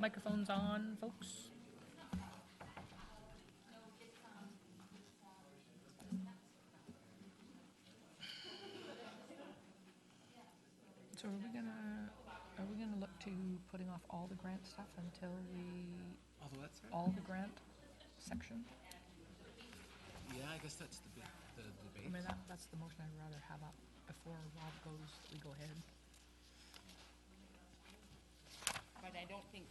Microphones on, folks. So are we gonna look to putting off all the grant stuff until all the grant section? Yeah, I guess that's the debate. I mean, that's the motion I'd rather have up before Rob goes, we go ahead. But I don't think,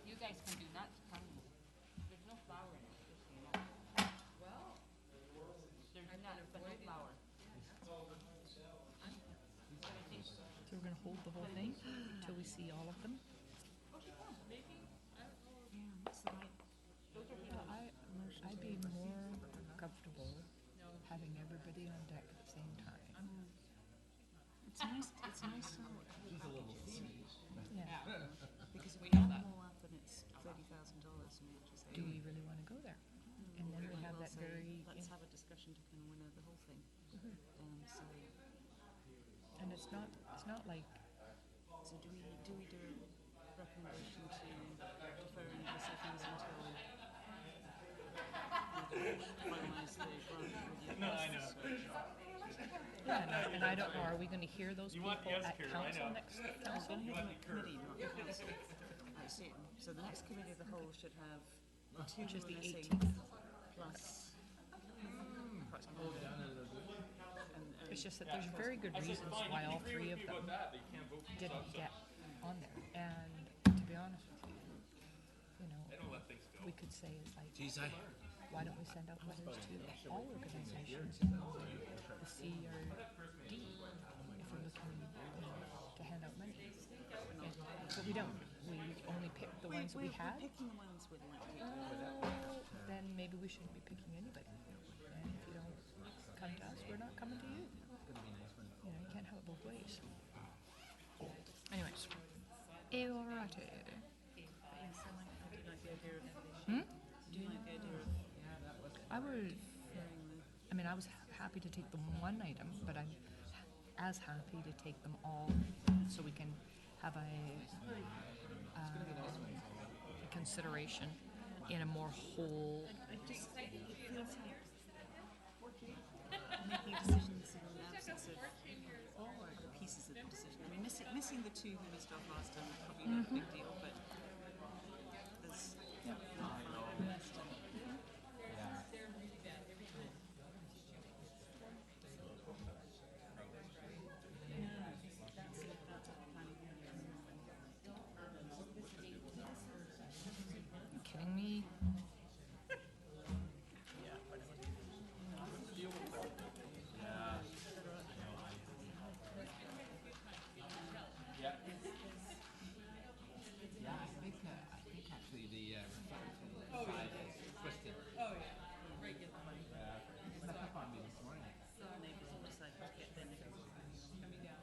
you guys can do nuts, there's no flour in it, just so you know. Well, There's nuts, but no flour. So we're gonna hold the whole thing till we see all of them? maybe, I don't know. Yeah, what's the right? I'd be more comfortable having everybody on deck at the same time. It's nice to She's a little seedy. Yeah. because we know that. All up and it's $30,000 and we just say. Do we really wanna go there? And then we have that very, Let's have a discussion to kind of winnow the whole thing. So and it's not like, do we do a recommendation to deferring decisions until we finalize the grant review process? and I don't know, are we gonna hear those people at council next council? Committee, not the council. I see. So the next committee of the whole should have two Which is the missing 18th. plus. It's just that there's very good reasons why all three of them didn't get on there. And to be honest with you, we could say it's like, Geez, why don't we send out letters to all organizations and the CRD if we're looking, to hand out money? But we don't. We only pick the ones we had. We're picking the ones we'd like to do. Then maybe we shouldn't be picking anybody. And if you don't come to us, we're not coming to you. You know, you can't have it both ways. Anyways. Alrighty. Do you like the idea of I would, deferring the I mean, I was happy to take them one item, but I'm as happy to take them all so we can have a consideration in a more whole. it feels like making decisions in the absence of other pieces of the decision. I mean, missing the two who we missed off last time is probably not a big deal, but there's Are you kidding me? I think actually the side is twisted. Oh yeah, regular money. Snuck up on me this morning. Neighbors on the side get their nickels coming down.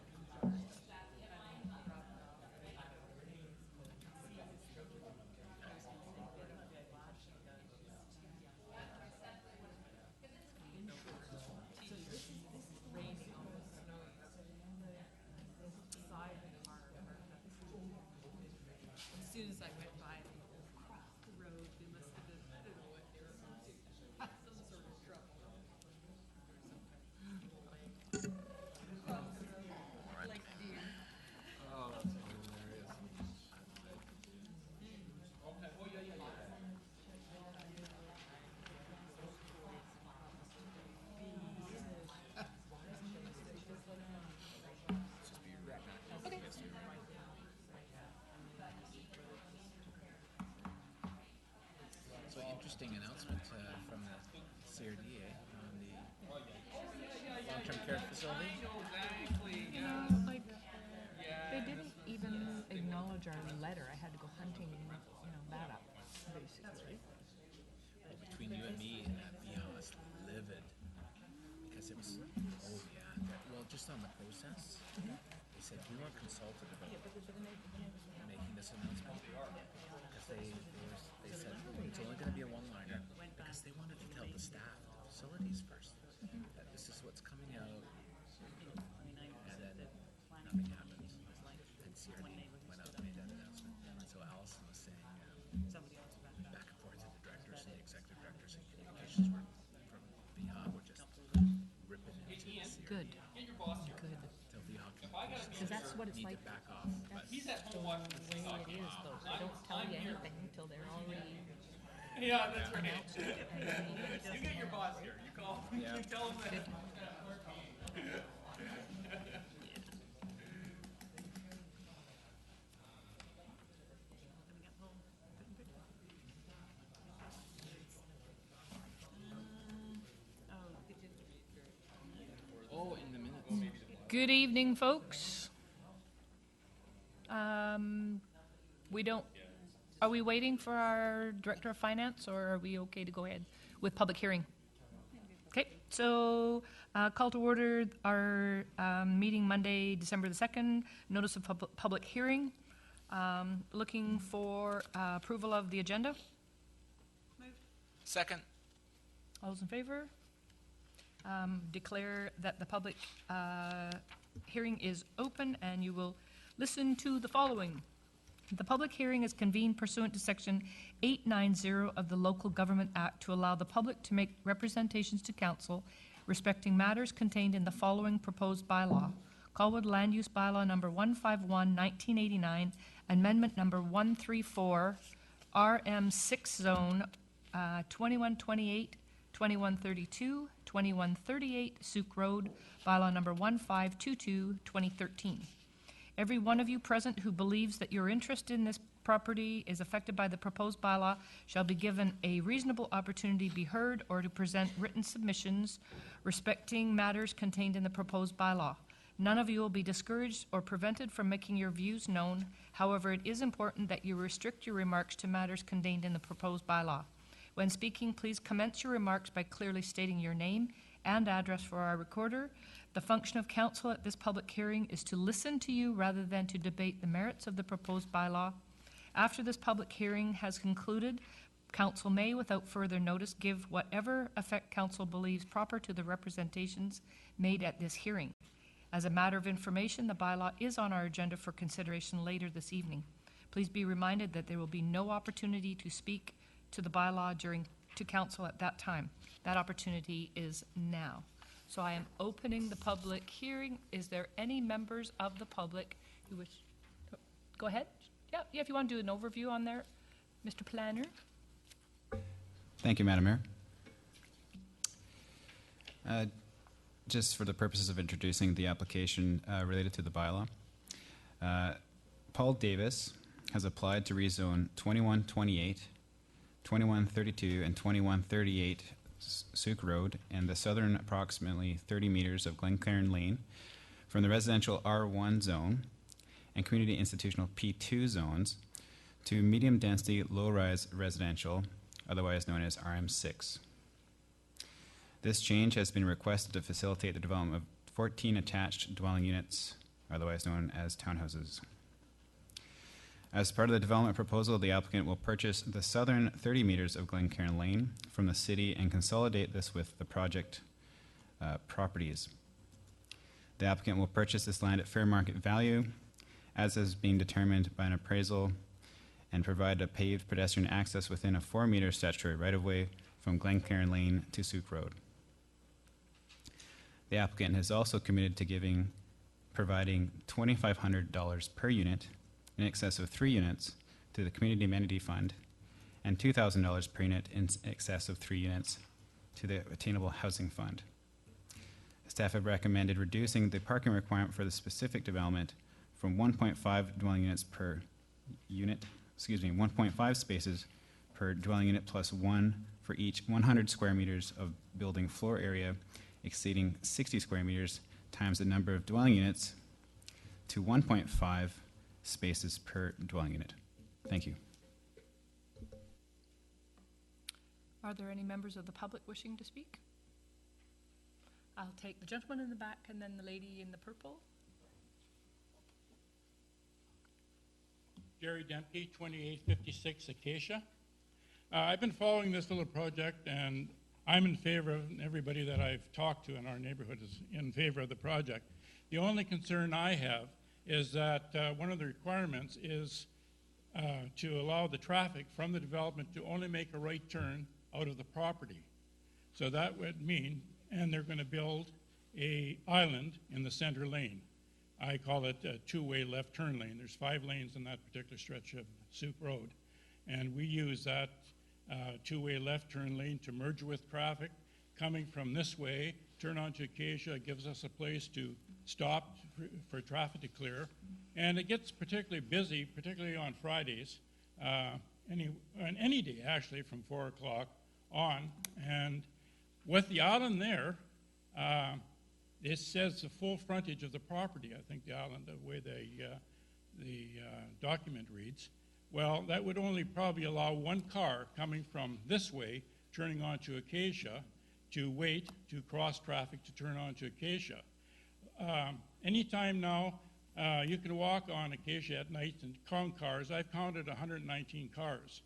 As soon as I went by across the road, they must have been, I don't know what they were up to. Some sort of truck. Like deer. Oh, that's hilarious. Just be right back. Okay. So interesting announcement from the CRDA on the long-term care facility. Like, they didn't even acknowledge our letter. I had to go hunting, that up, basically. Well, between you and me, I was livid because it was, oh yeah, well, just on the process, they said we weren't consulted about making this announcement because they said it's only going to be a one-liner because they wanted to tell the staff, the facilities first, that this is what's coming out, and then nothing happens. And CRD went out and made that announcement. So Allison was saying, Good. Good. Tell Vihal Because that's what it's need like. to back off. But That's the way it is, though. They don't tell you anything until they're already Yeah, that's right. announced it. And then you You get your boss here. You call. Yeah. You tell him that. Good. Coming up home. Oh, did you? oh, in the minutes. Good evening, folks. We don't, are we waiting for our Director of Finance, or are we okay to go ahead with public hearing? Okay, so call to order our meeting Monday, December the 2nd, notice of public hearing. Looking for approval of the agenda. Moved. Second. All those in favor? Declare that the public hearing is open, and you will listen to the following. The public hearing is convened pursuant to Section 890 of the Local Government Act to allow the public to make representations to council respecting matters contained in the following proposed bylaw. Colwood Land Use Bylaw Number 151, 1989, Amendment Number 134, RM6 Zone 2128, 2132, 2138, Souk Road, Bylaw Number 1522, 2013. Every one of you present who believes that your interest in this property is affected by the proposed bylaw shall be given a reasonable opportunity to be heard or to present written submissions respecting matters contained in the proposed bylaw. None of you will be discouraged or prevented from making your views known. However, it is important that you restrict your remarks to matters contained in the proposed bylaw. When speaking, please commence your remarks by clearly stating your name and address for our recorder. The function of council at this public hearing is to listen to you rather than to debate the merits of the proposed bylaw. After this public hearing has concluded, council may, without further notice, give whatever effect council believes proper to the representations made at this hearing. As a matter of information, the bylaw is on our agenda for consideration later this evening. Please be reminded that there will be no opportunity to speak to the bylaw to council at that time. That opportunity is now. So I am opening the public hearing. Is there any members of the public who wish? Go ahead. Yeah, if you want to do an overview on there, Mr. Planner. Thank you, Madam Mayor. Just for the purposes of introducing the application related to the bylaw, Paul Davis has applied to rezone 2128, 2132, and 2138 Souk Road and the southern approximately 30 meters of Glencairn Lane from the residential R1 zone and community institutional P2 zones to medium-density, low-rise residential, otherwise known as RM6. This change has been requested to facilitate the development of 14 attached dwelling units, otherwise known as townhouses. As part of the development proposal, the applicant will purchase the southern 30 meters of Glencairn Lane from the city and consolidate this with the project properties. The applicant will purchase this land at fair market value, as is being determined by an appraisal, and provide a paved pedestrian access within a 4-meter statutory right-of-way from Glencairn Lane to Souk Road. The applicant has also committed to providing $2,500 per unit in excess of 3 units to the Community Amenity Fund and $2,000 per unit in excess of 3 units to the Attainable Housing Fund. Staff have recommended reducing the parking requirement for the specific development from 1.5 dwelling units per unit, 1.5 spaces per dwelling unit plus 1 for each 100 square meters of building floor area exceeding 60 square meters times the number of dwelling units to 1.5 spaces per dwelling unit. Thank you. Are there any members of the public wishing to speak? I'll take the gentleman in the back and then the lady in the purple. Jerry Dempke, 2856 Acacia. I've been following this little project, and I'm in favor of, and everybody that I've talked to in our neighborhood is in favor of the project. The only concern I have is that one of the requirements is to allow the traffic from the development to only make a right turn out of the property. So that would mean, and they're going to build a island in the center lane. I call it a two-way left turn lane. There's 5 lanes in that particular stretch of Sooke Road. And we use that two-way left turn lane to merge with traffic coming from this way, turn onto Acacia. It gives us a place to stop for traffic to clear. And it gets particularly busy, particularly on Fridays, on any day actually from 4 o'clock on. And with the island there, it says the full frontage of the property. I think the island, the way the document reads. Well, that would only probably allow one car coming from this way, turning onto Acacia, to wait to cross traffic to turn onto Acacia. Anytime now, you can walk on Acacia at night and count cars. I've counted 119 cars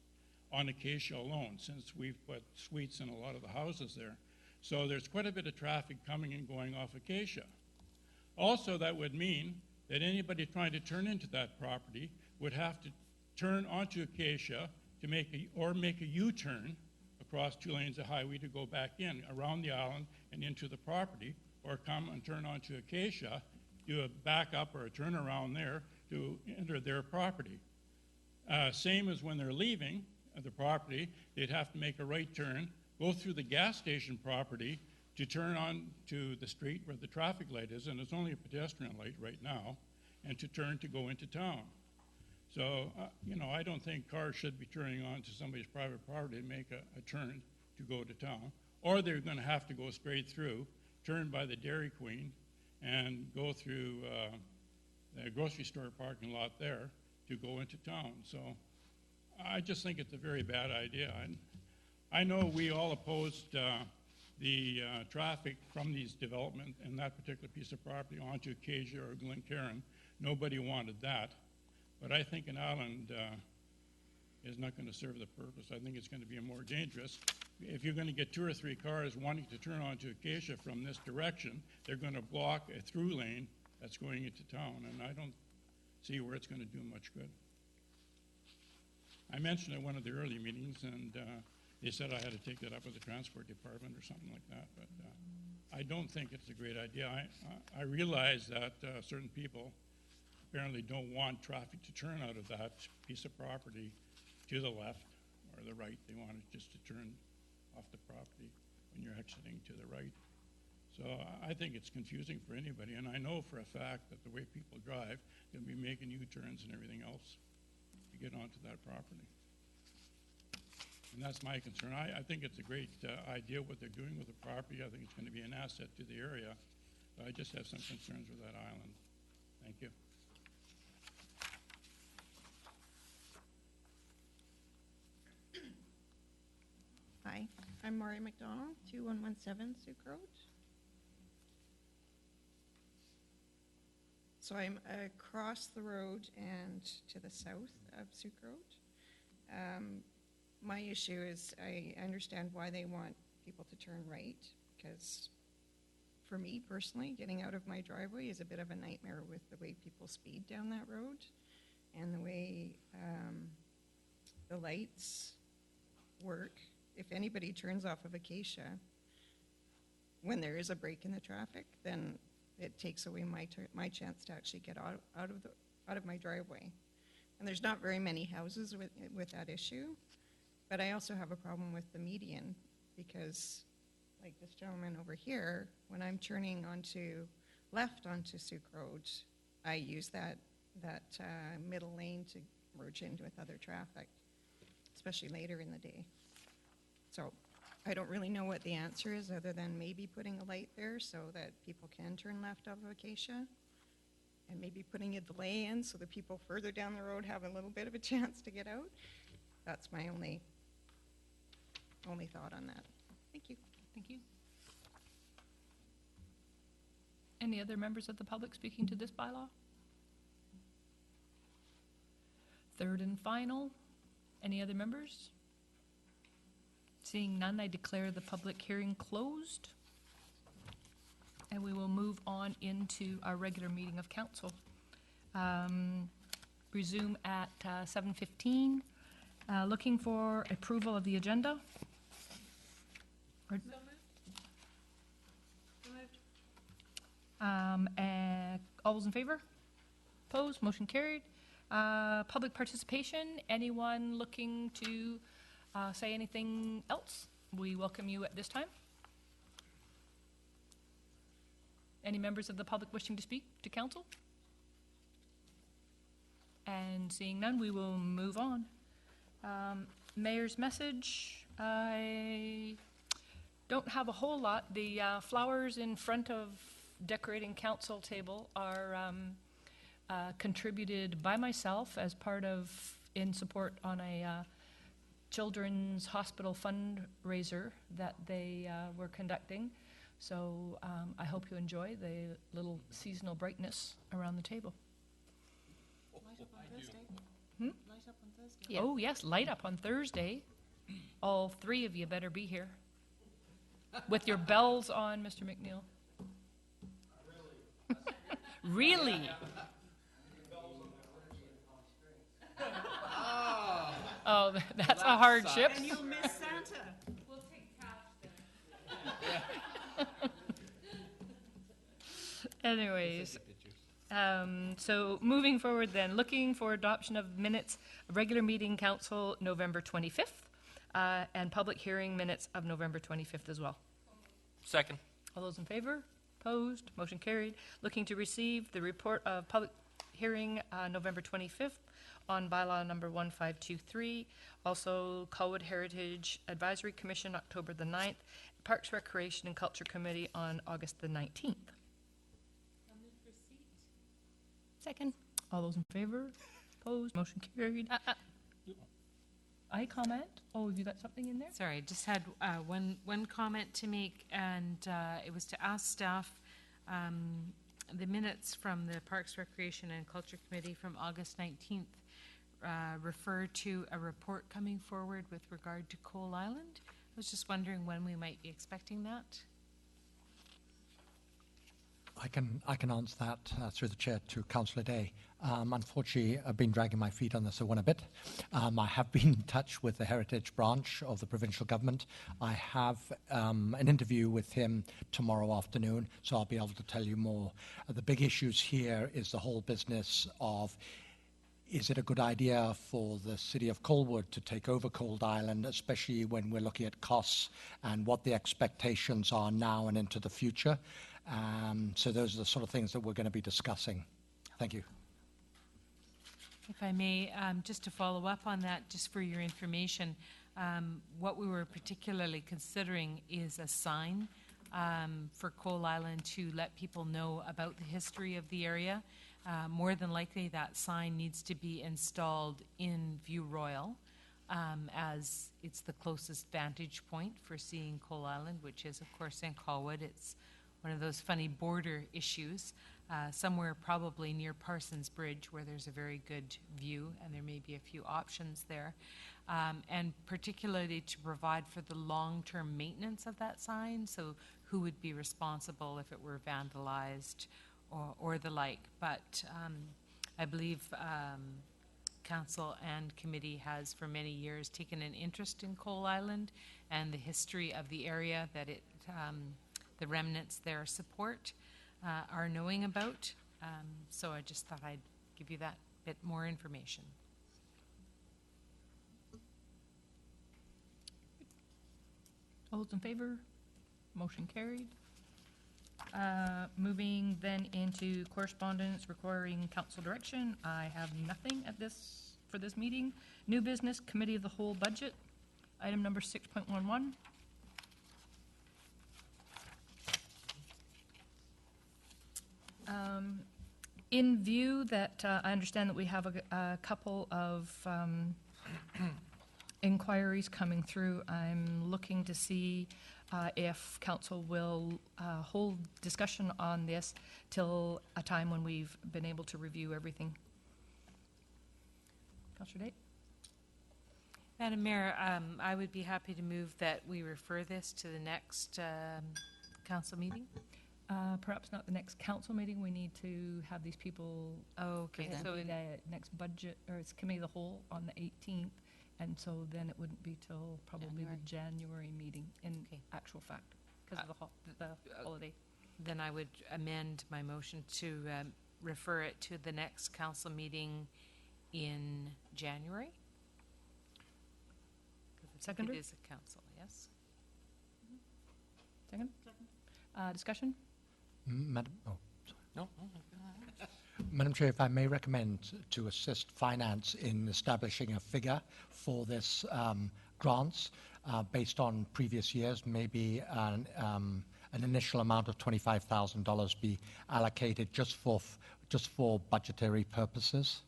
on Acacia alone since we've put suites in a lot of the houses there. So there's quite a bit of traffic coming and going off Acacia. Also, that would mean that anybody trying to turn into that property would have to turn onto Acacia to make a U-turn across 2 lanes of highway to go back in, around the island and into the property, or come and turn onto Acacia, do a back up or a turnaround there to enter their property. Same as when they're leaving the property, they'd have to make a right turn, go through the gas station property to turn on to the street where the traffic light is, and it's only a pedestrian light right now, and to turn to go into town. So, I don't think cars should be turning onto somebody's private property to make a turn to go to town, or they're going to have to go straight through, turn by the Dairy Queen, and go through the grocery store parking lot there to go into town. So I just think it's a very bad idea. I know we all opposed the traffic from these development and that particular piece of property onto Acacia or Glencairn. Nobody wanted that. But I think an island is not going to serve the purpose. I think it's going to be more dangerous. If you're going to get 2 or 3 cars wanting to turn onto Acacia from this direction, they're going to block a through lane that's going into town, and I don't see where it's going to do much good. I mentioned at one of the early meetings, and they said I had to take that up with the transport department or something like that, but I don't think it's a great idea. I realize that certain people apparently don't want traffic to turn out of that piece of property to the left or the right. They want it just to turn off the property when you're exiting to the right. So I think it's confusing for anybody, and I know for a fact that the way people drive, they'll be making U-turns and everything else to get onto that property. And that's my concern. I think it's a great idea what they're doing with the property. I think it's going to be an asset to the area. But I just have some concerns with that island. Thank you. Hi, I'm Maury McDonald, 2117 Sooke Road. So I'm across the road and to the south of Sooke Road. My issue is I understand why they want people to turn right, because for me personally, getting out of my driveway is a bit of a nightmare with the way people speed down that road and the way the lights work. If anybody turns off of Acacia when there is a break in the traffic, then it takes away my chance to actually get out of my driveway. And there's not very many houses with that issue, but I also have a problem with the median because, like this gentleman over here, when I'm turning left onto Sooke Road, I use that middle lane to merge in with other traffic, especially later in the day. So I don't really know what the answer is other than maybe putting a light there so that people can turn left off of Acacia, and maybe putting a delay in so the people further down the road have a little bit of a chance to get out. That's my only thought on that. Thank you. Thank you. Any other members of the public speaking to this bylaw? Third and final. Any other members? Seeing none, I declare the public hearing closed. And we will move on into our regular meeting of council. Resume at 7:15. Looking for approval of the agenda. So moved. So moved. And all those in favor? Opposed? Motion carried. Public participation. Anyone looking to say anything else? We welcome you at this time. Any members of the public wishing to speak to council? And seeing none, we will move on. Mayor's message. I don't have a whole lot. The flowers in front of decorating council table are contributed by myself as part of, in support on a children's hospital fundraiser that they were conducting. So I hope you enjoy the little seasonal brightness around the table. Light up on Thursday. Hmm? Light up on Thursday. Oh, yes, light up on Thursday. All three of you better be here. With your bells on, Mr. McNeil. Really? Oh, that's a hardship. And you'll miss Santa. We'll take cash then. Anyways, so moving forward then, looking for adoption of minutes, regular meeting council November 25th, and public hearing minutes of November 25th as well. Second. All those in favor? Opposed? Motion carried. Looking to receive the report of public hearing November 25th on bylaw number 1523. Also, Colwood Heritage Advisory Commission, October the 9th. Parks, Recreation, and Culture Committee on August the 19th. Second. All those in favor? Opposed? Motion carried. I comment? Oh, have you got something in there? Sorry, just had one comment to make, and it was to ask staff, the minutes from the Parks, Recreation, and Culture Committee from August 19th refer to a report coming forward with regard to Coal Island. I was just wondering when we might be expecting that. I can answer that through the chair to Councillor Day. Unfortunately, I've been dragging my feet on this one a bit. I have been in touch with the Heritage Branch of the provincial government. I have an interview with him tomorrow afternoon, so I'll be able to tell you more. The big issues here is the whole business of, is it a good idea for the city of Colwood to take over Coal Island, especially when we're looking at costs and what the expectations are now and into the future. So those are the sort of things that we're going to be discussing. Thank you. If I may, just to follow up on that, just for your information, what we were particularly considering is a sign for Coal Island to let people know about the history of the area. More than likely, that sign needs to be installed in View Royal, as it's the closest vantage point for seeing Coal Island, which is, of course, in Colwood. It's one of those funny border issues, somewhere probably near Parsons Bridge, where there's a very good view, and there may be a few options there. And particularly to provide for the long-term maintenance of that sign, so who would be responsible if it were vandalized or the like. But I believe Council and Committee has for many years taken an interest in Coal Island and the history of the area that it the remnants there support are knowing about. So I just thought I'd give you that bit more information. All those in favor? Motion carried. Moving then into correspondence requiring council direction. I have nothing for this meeting. New business, Committee of the Whole budget. Item number 6.11. In view that I understand that we have a couple of inquiries coming through, I'm looking to see if council will hold discussion on this till a time when we've been able to review everything. Councillor Date? Madam Mayor, I would be happy to move that we refer this to the next council meeting. Perhaps not the next council meeting. We need to have these people. Okay, So the next budget, or it's Committee of the Whole on the 18th, and so then it wouldn't be till probably the January meeting in actual fact, because of the holiday. then I would amend my motion to refer it to the next council meeting in January. 'Cause I think Seconder? it is a council, yes? Second? Discussion? Madam, oh, No? Madam Chair, if I may recommend to assist Finance in establishing a figure for this grants based on previous years, maybe an initial amount of $25,000 be allocated just for budgetary purposes.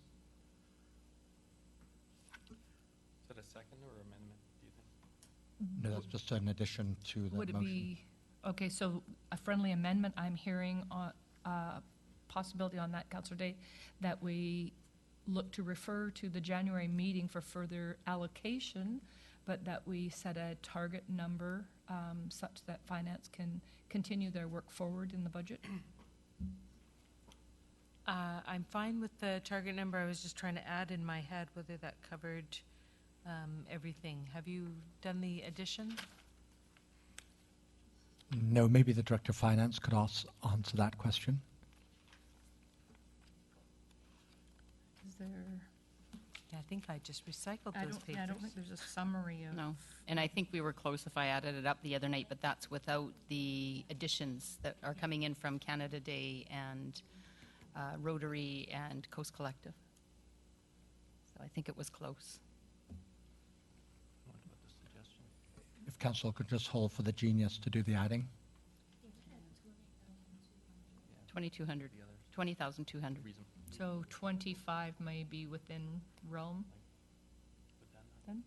Is that a second or amendment, do you think? No, that's just an addition to the Would it motion. be, okay, so a friendly amendment, I'm hearing on, possibility on that, Councillor Day, that we look to refer to the January meeting for further allocation, but that we set a target number such that finance can continue their work forward in the budget. I'm fine with the target number. I was just trying to add in my head whether that covered everything. Have you done the addition? No, maybe the Director of Finance could answer that question. Is there, Yeah, I think I just recycled I those don't, papers. yeah, I don't think there's a summary of. No, and I think we were close if I added it up the other night, but that's without the additions that are coming in from Canada Day and Rotary and Coast Collective. So I think it was close. What about the suggestion? If Council could just hold for the genius to do the adding. 2,200, 20,200. Reason. So 25 may be within realm Would that not then?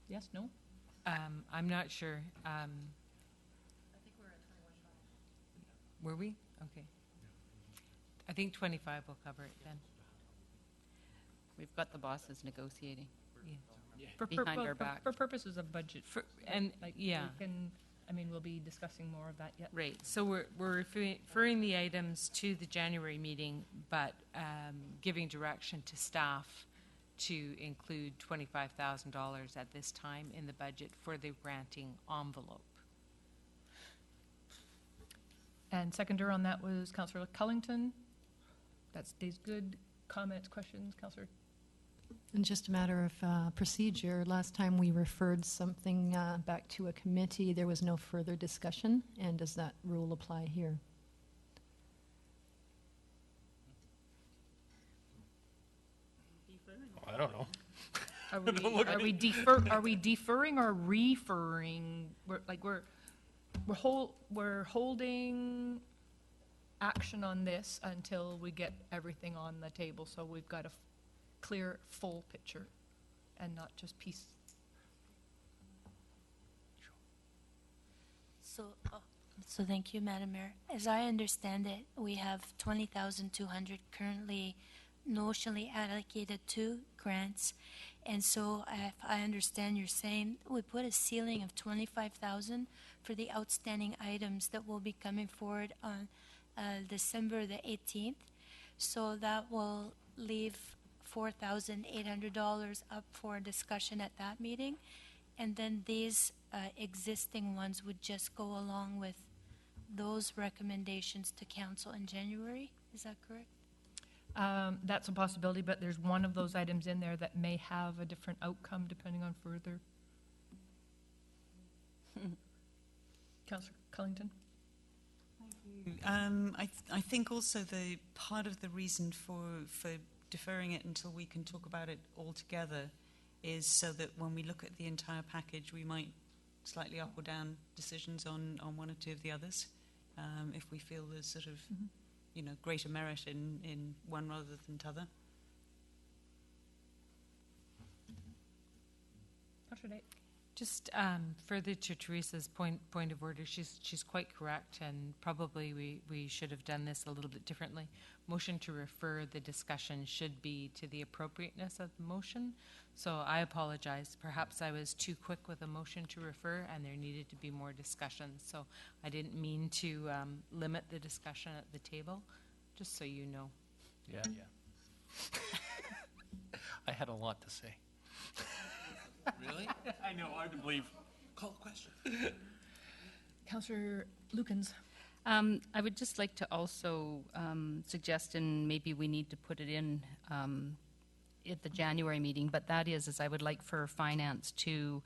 Yes, no? I'm not sure. Were we? Okay. I think 25 will cover it then. We've got the bosses negotiating. For Behind our for back. purposes of budget. And, Like, yeah. we can, I mean, we'll be discussing more of that yet. Right, so we're referring the items to the January meeting, but giving direction to staff to include $25,000 at this time in the budget for the granting envelope. And seconder on that was Councillor Cullington. That stays good. Comments, questions, Councillor? And just a matter of procedure, last time we referred something back to a committee, there was no further discussion, and does that rule apply here? I don't know. Are we deferring or referring? We're holding action on this until we get everything on the table, so we've got a clear, full picture and not just piece. So thank you, Madam Mayor. As I understand it, we have 20,200 currently notionally allocated to grants. And so if I understand you're saying we put a ceiling of 25,000 for the outstanding items that will be coming forward on December the 18th. So that will leave $4,800 up for discussion at that meeting. And then these existing ones would just go along with those recommendations to council in January. Is that correct? That's a possibility, but there's one of those items in there that may have a different outcome depending on further. Councillor Cullington? I think also the part of the reason for deferring it until we can talk about it all together is so that when we look at the entire package, we might slightly up or down decisions on one or two of the others, if we feel there's sort of, greater merit in one rather than t'other. Councillor Day? Just further to Teresa's point of order, she's quite correct, and probably we should have done this a little bit differently. Motion to refer the discussion should be to the appropriateness of the motion. So I apologize. Perhaps I was too quick with a motion to refer, and there needed to be more discussion. So I didn't mean to limit the discussion at the table, just so you know. Yeah. I had a lot to say. Really? I know, hard to believe. Call the question. Councillor Lukens. I would just like to also suggest, and maybe we need to put it in at the January meeting, but that is I would like for finance to,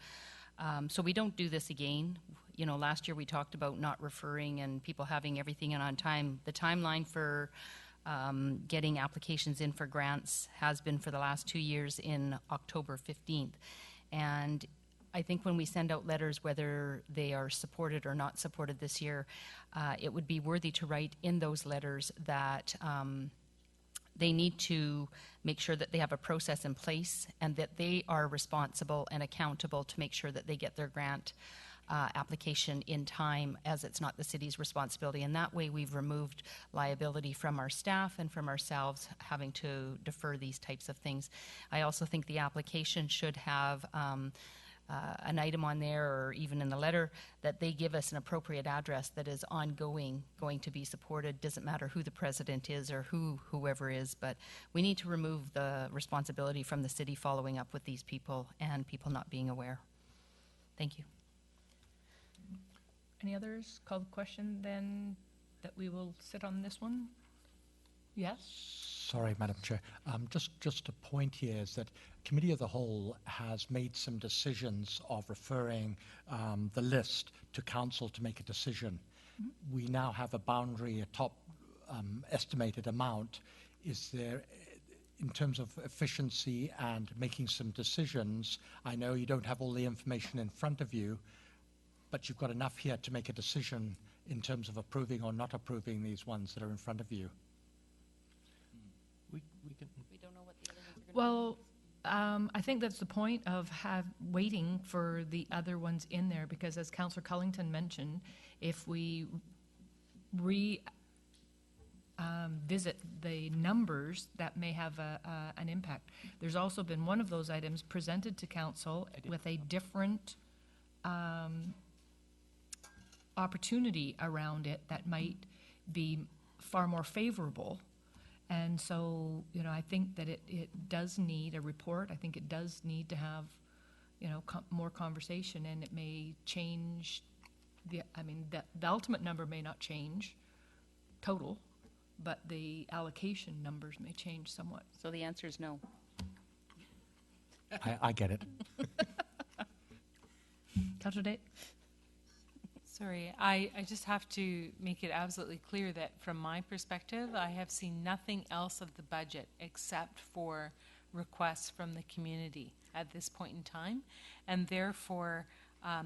so we don't do this again. You know, last year we talked about not referring and people having everything in on time. The timeline for getting applications in for grants has been for the last 2 years in October 15th. And I think when we send out letters, whether they are supported or not supported this year, it would be worthy to write in those letters that they need to make sure that they have a process in place and that they are responsible and accountable to make sure that they get their grant application in time, as it's not the city's responsibility. And that way we've removed liability from our staff and from ourselves having to defer these types of things. I also think the application should have an item on there, or even in the letter, that they give us an appropriate address that is ongoing, going to be supported. Doesn't matter who the president is or whoever is, but we need to remove the responsibility from the city following up with these people and people not being aware. Thank you. Any others? Call the question then that we will sit on this one? Yes? Sorry, Madam Chair. Just a point here is that Committee of the Whole has made some decisions of referring the list to Council to make a decision. Mm-hmm. We now have a boundary, a top estimated amount. Is there, in terms of efficiency and making some decisions, I know you don't have all the information in front of you, but you've got enough here to make a decision in terms of approving or not approving these ones that are in front of you. We can. We don't know what the other ones are going to Well, I think that's the point of waiting for the other ones in there, because as Councillor Cullington mentioned, if we visit the numbers, that may have an impact. There's also been one of those items presented to Council with a different opportunity around it that might be far more favorable. And so, you know, I think that it does need a report. I think it does need to have, you know, more conversation, and it may change the ultimate number may not change total, but the allocation numbers may change somewhat. So the answer is no. I get it. Councillor Date? Sorry, I just have to make it absolutely clear that from my perspective, I have seen nothing else of the budget except for requests from the community at this point in time. And therefore,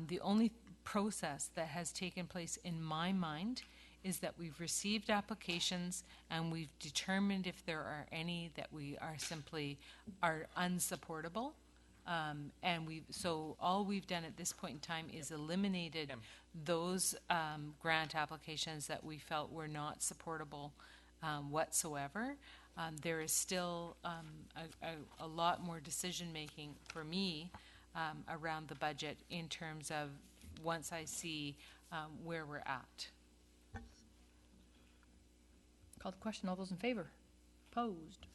the only process that has taken place in my mind is that we've received applications and we've determined if there are any that we are simply unsupportable. So all we've done at this point in time is eliminated those grant applications that we felt were not supportable whatsoever. There is still a lot more decision making for me around the budget in terms of once I see where we're at. Call the question. All those in favor? Opposed?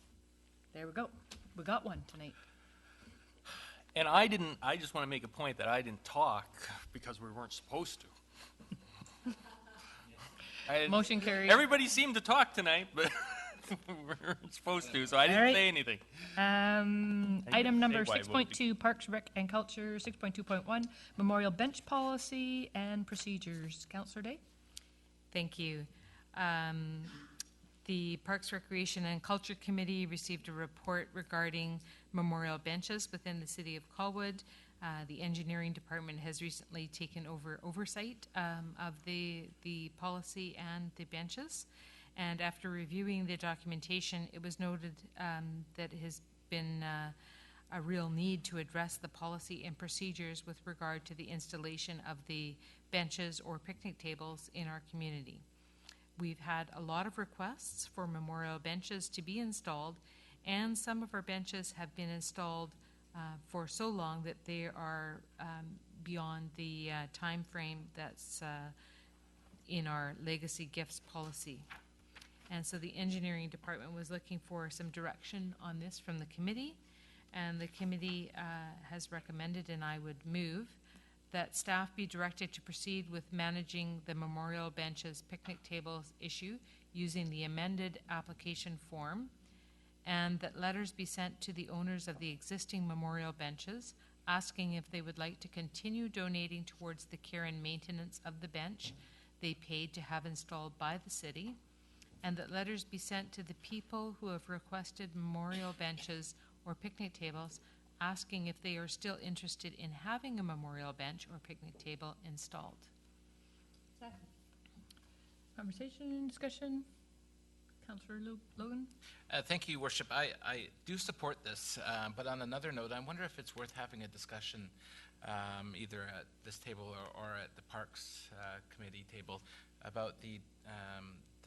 There we go. We got one tonight. And I just want to make a point that I didn't talk because we weren't supposed to. Motion carried. Everybody seemed to talk tonight, but we weren't supposed to, so I didn't say anything. Item number 6.2, Parks, Rec, and Culture. 6.2.1, Memorial Bench Policy and Procedures. Councillor Day? Thank you. The Parks, Recreation, and Culture Committee received a report regarding memorial benches within the City of Colwood. The Engineering Department has recently taken over oversight of the policy and the benches. And after reviewing the documentation, it was noted that it has been a real need to address the policy and procedures with regard to the installation of the benches or picnic tables in our community. We've had a lot of requests for memorial benches to be installed, and some of our benches have been installed for so long that they are beyond the time frame that's in our legacy gifts policy. And so the Engineering Department was looking for some direction on this from the committee, And the committee has recommended, and I would move, that staff be directed to proceed with managing the memorial benches picnic tables issue using the amended application form, and that letters be sent to the owners of the existing memorial benches asking if they would like to continue donating towards the care and maintenance of the bench they paid to have installed by the city, and that letters be sent to the people who have requested memorial benches or picnic tables asking if they are still interested in having a memorial bench or picnic table installed. Conversation, discussion? Councillor Logan? Thank you, Worship. I do support this, but on another note, I wonder if it's worth having a discussion either at this table or at the Parks Committee table about the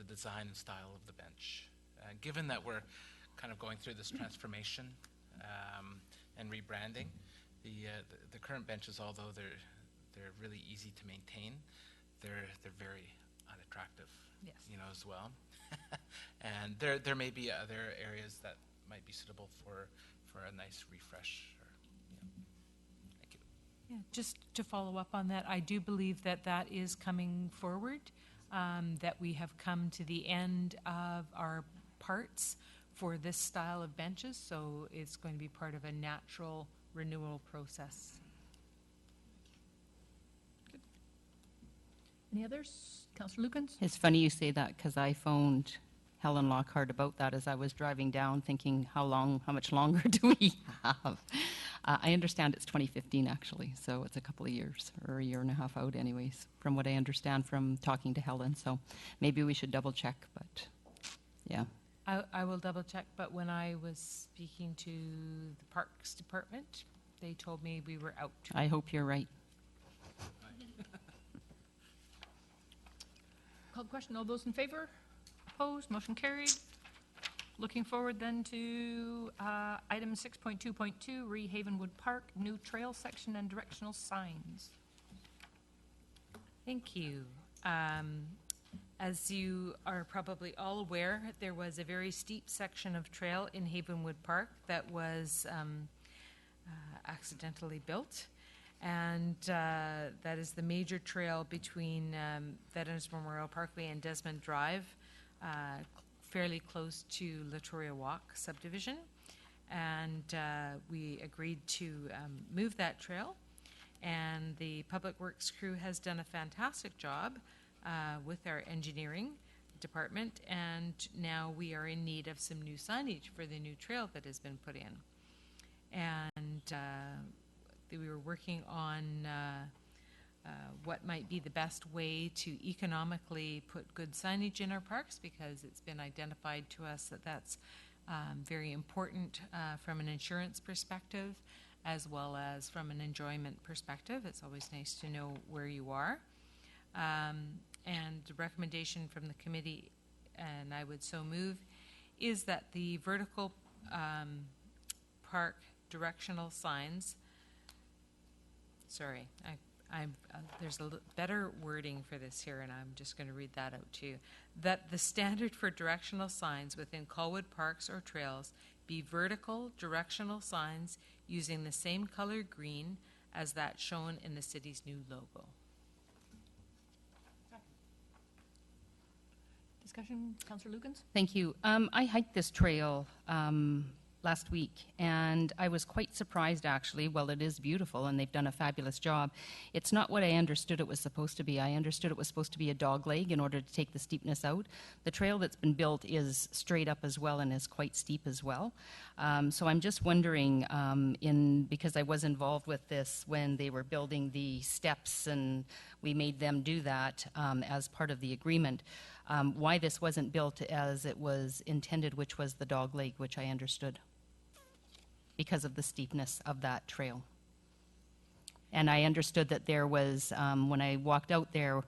design and style of the bench. Given that we're kind of going through this transformation and rebranding, the current benches, although they're really easy to maintain, they're very unattractive, Yes. as well. And there may be other areas that might be suitable for a nice refresh. Thank you. Yeah, just to follow up on that, I do believe that that is coming forward, that we have come to the end of our parts for this style of benches, so it's going to be part of a natural renewal process. Any others? Councillor Lukens? It's funny you say that because I phoned Helen Lockhart about that as I was driving down, thinking how much longer do we have? I understand it's 2015 actually, so it's a couple of years, or a year and a half out anyways, from what I understand from talking to Helen. So maybe we should double check, but yeah. I will double check, but when I was speaking to the Parks Department, they told me we were out. I hope you're right. Call the question. All those in favor? Opposed? Motion carried. Looking forward then to item 6.2.2, Rehavenwood Park, new trail section and directional signs. Thank you. As you are probably all aware, there was a very steep section of trail in Havenwood Park that was accidentally built. And that is the major trail between Veterans Memorial Parkway and Desmond Drive, fairly close to Latoria Walk subdivision. And we agreed to move that trail. And the Public Works crew has done a fantastic job with our engineering department. And now we are in need of some new signage for the new trail that has been put in. And we were working on what might be the best way to economically put good signage in our parks, because it's been identified to us that that's very important from an insurance perspective as well as from an enjoyment perspective. It's always nice to know where you are. And the recommendation from the committee, and I would so move, is that the vertical park directional signs, sorry, there's a better wording for this here, and I'm just going to read that out to you. That the standard for directional signs within Colwood parks or trails be vertical directional signs using the same color green as that shown in the city's new logo. Discussion, Councillor Lukens? Thank you. I hiked this trail last week, and I was quite surprised, actually. Well, it is beautiful, and they've done a fabulous job. It's not what I understood it was supposed to be. I understood it was supposed to be a dog leg in order to take the steepness out. The trail that's been built is straight up as well and is quite steep as well. So I'm just wondering, because I was involved with this when they were building the steps, and we made them do that as part of the agreement, why this wasn't built as it was intended, which was the dog leg, which I understood, because of the steepness of that trail. And I understood that there was, when I walked out there,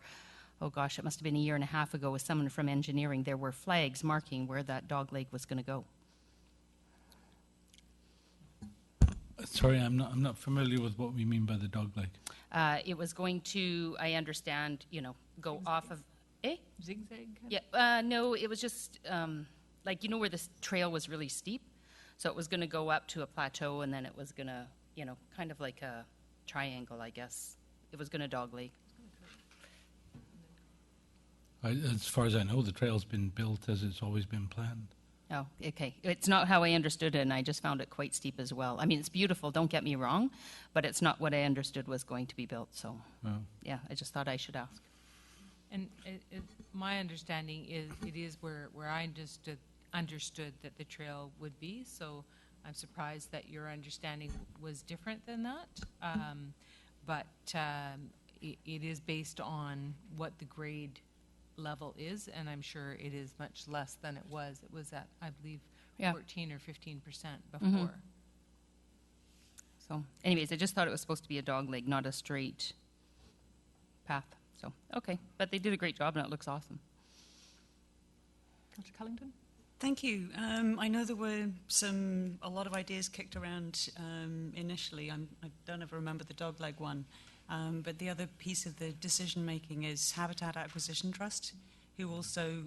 oh gosh, it must have been a year and a half ago, with someone from engineering, there were flags marking where that dog leg was going to go. Sorry, I'm not familiar with what we mean by the dog leg. It was going to, I understand, go off of, Zigzag? Yeah, no, it was just, where the trail was really steep. So it was going to go up to a plateau, and then it was going to, kind of like a triangle, I guess. It was going to dogleg. As far as I know, the trail's been built as it's always been planned. Oh, okay. It's not how I understood it, and I just found it quite steep as well. I mean, it's beautiful, don't get me wrong, but it's not what I understood was going to be built. So, yeah, I just thought I should ask. And my understanding is it is where I understood that the trail would be, so I'm surprised that your understanding was different than that. But it is based on what the grade level is, and I'm sure it is much less than it was. It was at, I believe, 14 or 15% before. So, anyways, I just thought it was supposed to be a dog leg, not a straight path. So, okay. But they did a great job, and it looks awesome. Councillor Cullington? Thank you. I know there were a lot of ideas kicked around initially. I don't ever remember the dogleg one. But the other piece of the decision making is Habitat Acquisition Trust, who also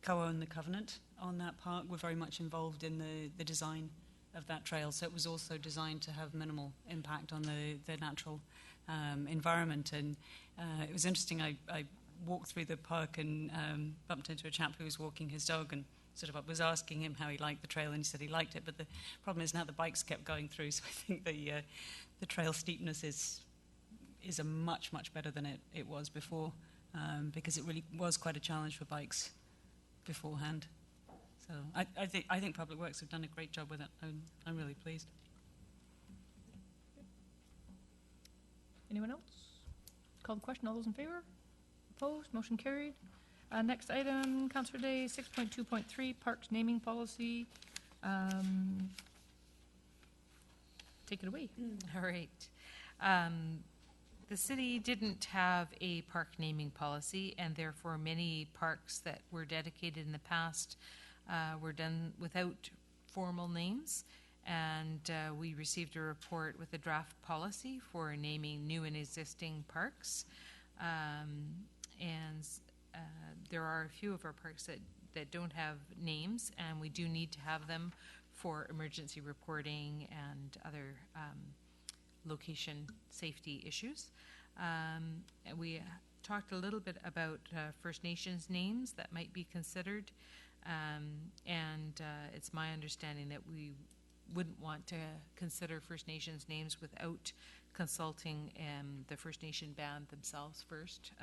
co-own the covenant on that park. We're very much involved in the design of that trail, so it was also designed to have minimal impact on the natural environment. And it was interesting. I walked through the park and bumped into a chap who was walking his dog, and sort of was asking him how he liked the trail, and he said he liked it. But the problem is now the bikes kept going through, so I think the trail steepness is a much better than it was before, because it really was quite a challenge for bikes beforehand. So I think Public Works have done a great job with it. I'm really pleased. Anyone else? Call the question. All those in favour? Opposed? Motion carried. Next item, Councillor Day, 6.2.3, Parks Naming Policy. Take it away. All right. The city didn't have a park naming policy, and therefore many parks that were dedicated in the past were done without formal names. And we received a report with a draft policy for naming new and existing parks. There are a few of our parks that don't have names, and we do need to have them for emergency reporting and other location safety issues. We talked a little bit about First Nations names that might be considered, and it's my understanding that we wouldn't want to consider First Nations names without consulting the First Nation band themselves first.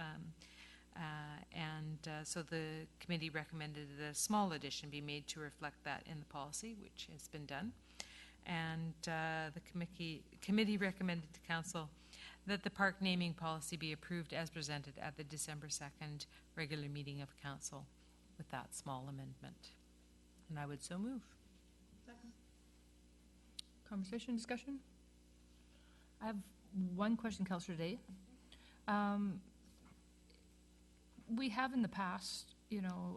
So the committee recommended that a small addition be made to reflect that in the policy, which has been done. And the committee recommended to Council that the park naming policy be approved as presented at the December 2nd regular meeting of Council with that small amendment. And I would so move. Second. Conversation, discussion? I have one question, Councillor Day. We have in the past,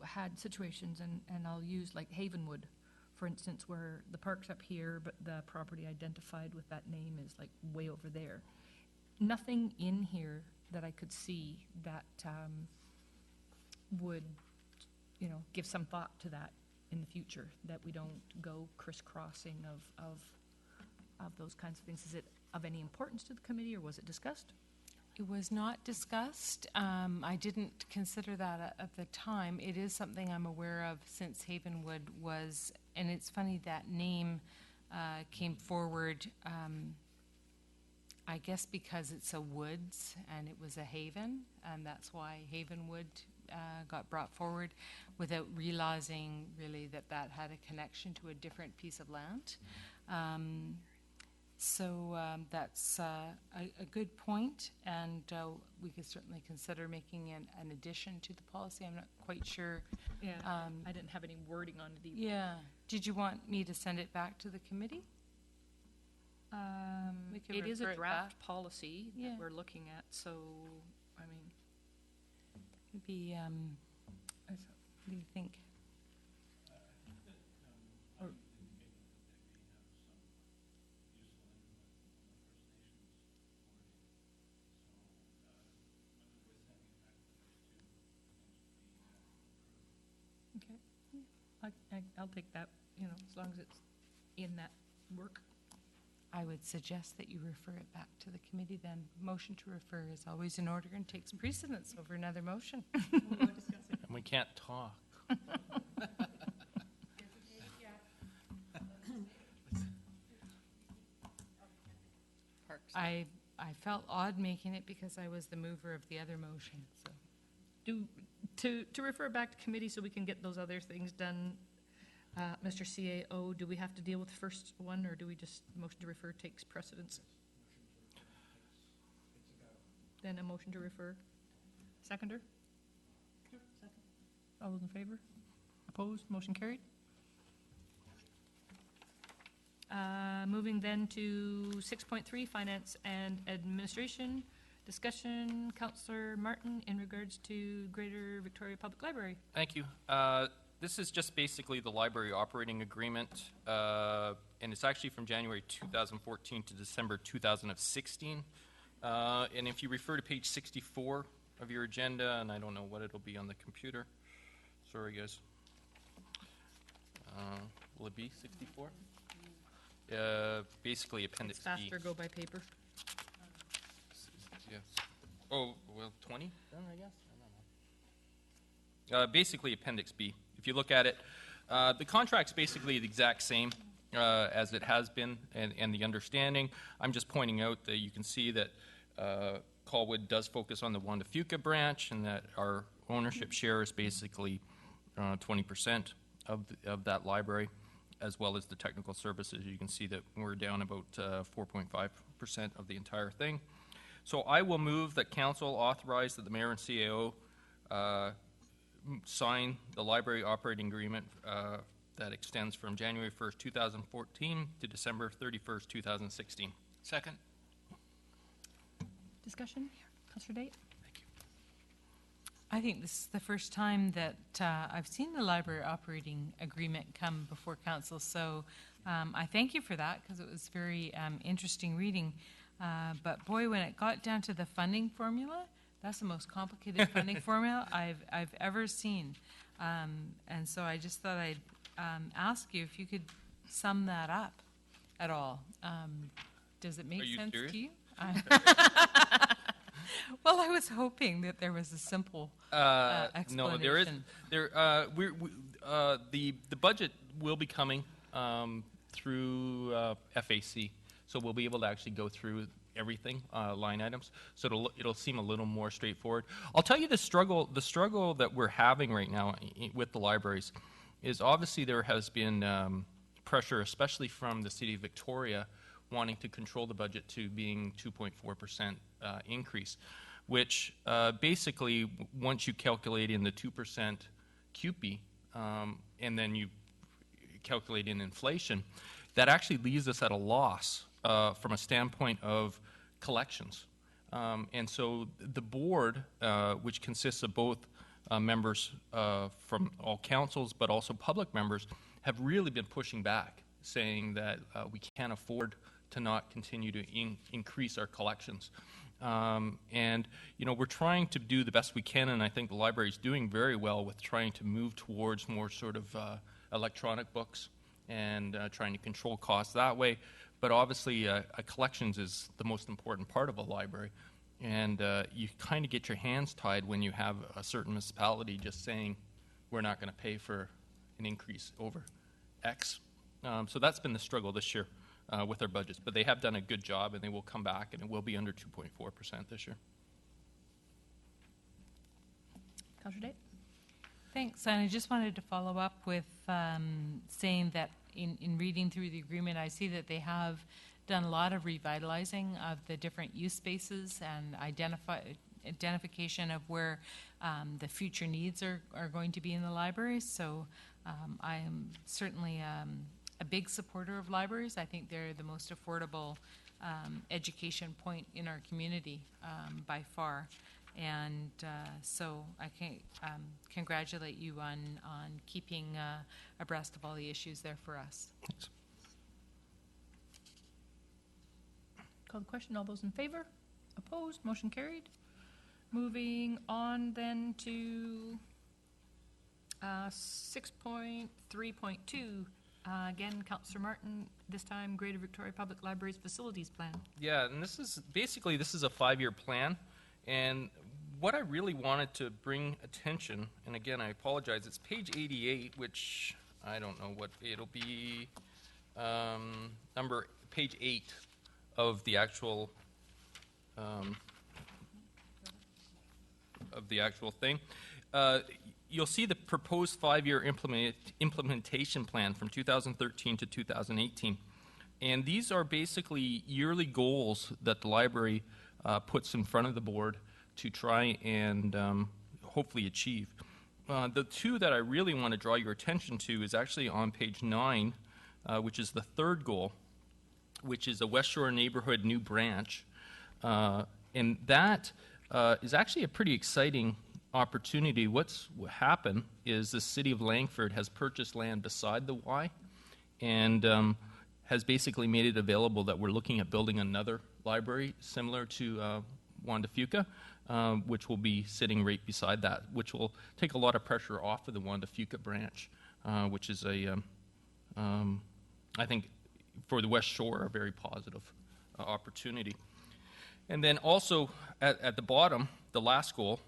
had situations, and I'll use like Havenwood, for instance, where the park's up here, but the property identified with that name is like way over there. Nothing in here that I could see that would, give some thought to that in the future, that we don't go crisscrossing of those kinds of things. Is it of any importance to the committee, or was it discussed? It was not discussed. I didn't consider that at the time. It is something I'm aware of since Havenwood was, and it's funny that name came forward, I guess because it's a woods and it was a haven, and that's why Havenwood got brought forward without realizing really that had a connection to a different piece of land. So that's a good point, and we could certainly consider making an addition to the policy. I'm not quite sure. Yeah, I didn't have any wording on it either. Yeah. Did you want me to send it back to the committee? We can It is a refer it draft back. policy Yeah. that we're looking at, so, I mean, It'd be, what do you think? okay. I'll take that, as long as it's in that work? I would suggest that you refer it back to the committee then. Motion to refer is always in order and takes precedence over another motion. And we can't talk. I felt odd making it because I was the mover of the other motion, so. To refer back to committee so we can get those other things done, Mr. CAO, do we have to deal with the first one, or do we just, motion to refer takes precedence? Then a motion to refer. Seconder? All those in favor? Opposed? Motion carried. Moving then to 6.3, Finance and Administration. Discussion, Councillor Martin, in regards to Greater Victoria Public Library. Thank you. This is just basically the library operating agreement, and it's actually from January 2014 to December 2016. And if you refer to page 64 of your agenda, and I don't know what it'll be on the computer. Sorry, guys. Will it be 64? Basically, Appendix It's faster, B. go by paper. Yes. Oh, well, 20 then, I guess? I don't know. Basically, Appendix B. If you look at it, the contract's basically the exact same as it has been, and the understanding. I'm just pointing out that you can see that Colwood does focus on the Wanda Fuca branch, and that our ownership share is basically 20% of that library, as well as the technical services. You can see that we're down about 4.5% of the entire thing. So I will move that council authorize that the mayor and CAO sign the library operating agreement that extends from January 1st, 2014 to December 31st, 2016. Second. Discussion, Councillor Date? Thank you. I think this is the first time that I've seen the library operating agreement come before council, so I thank you for that because it was very interesting reading. But boy, when it got down to the funding formula, that's the most complicated funding formula I've ever seen. And so I just thought I'd ask you if you could sum that up at all. Does it make sense serious? to you? Well, I was hoping that there was a simple explanation. No, there is. The budget will be coming through FAC, so we'll be able to actually go through everything, line items. So it'll seem a little more straightforward. I'll tell you the struggle that we're having right now with the libraries is obviously there has been pressure, especially from the City of Victoria, wanting to control the budget to being 2.4% increase, which basically, once you calculate in the 2% CUPE, and then you calculate in inflation, that actually leaves us at a loss from a standpoint of collections. And so the board, which consists of both members from all councils, but also public members, have really been pushing back, saying that we can't afford to not continue to increase our collections. And, you know, we're trying to do the best we can, and I think the library is doing very well with trying to move towards more sort of electronic books and trying to control costs that way. But obviously, collections is the most important part of a library. And you kind of get your hands tied when you have a certain municipality just saying, we're not going to pay for an increase over X. So that's been the struggle this year with our budgets. But they have done a good job, and they will come back, and it will be under 2.4% this year. Councillor Date? Thanks. And I just wanted to follow up with saying that in reading through the agreement, I see that they have done a lot of revitalizing of the different use spaces and identification of where the future needs are going to be in the libraries. So I am certainly a big supporter of libraries. I think they're the most affordable education point in our community by far. And so I can congratulate you on keeping abreast of all the issues there for us. Thanks. Call the question. All those in favor? Opposed? Motion carried. Moving on then to 6.3.2, Again, Councillor Martin, this time Greater Victoria Public Library's Facilities Plan. Yeah, and this is a 5-year plan, and what I really wanted to bring attention, and again, I apologize, it's page 88, which I don't know what it'll be, page 8 of the actual thing. You'll see the proposed 5-year implementation plan from 2013 to 2018. And these are basically yearly goals that the library puts in front of the board to try and hopefully achieve. The two that I really want to draw your attention to is actually on page 9, which is the third goal, which is a West Shore Neighborhood New Branch. And that is actually a pretty exciting opportunity. What's happened is the city of Langford has purchased land beside the Y and has basically made it available that we're looking at building another library similar to Juan de Fuca, which will be sitting right beside that, which will take a lot of pressure off of the Juan de Fuca branch, which is I think for the West Shore, a very positive opportunity. And then also at the bottom, the last goal,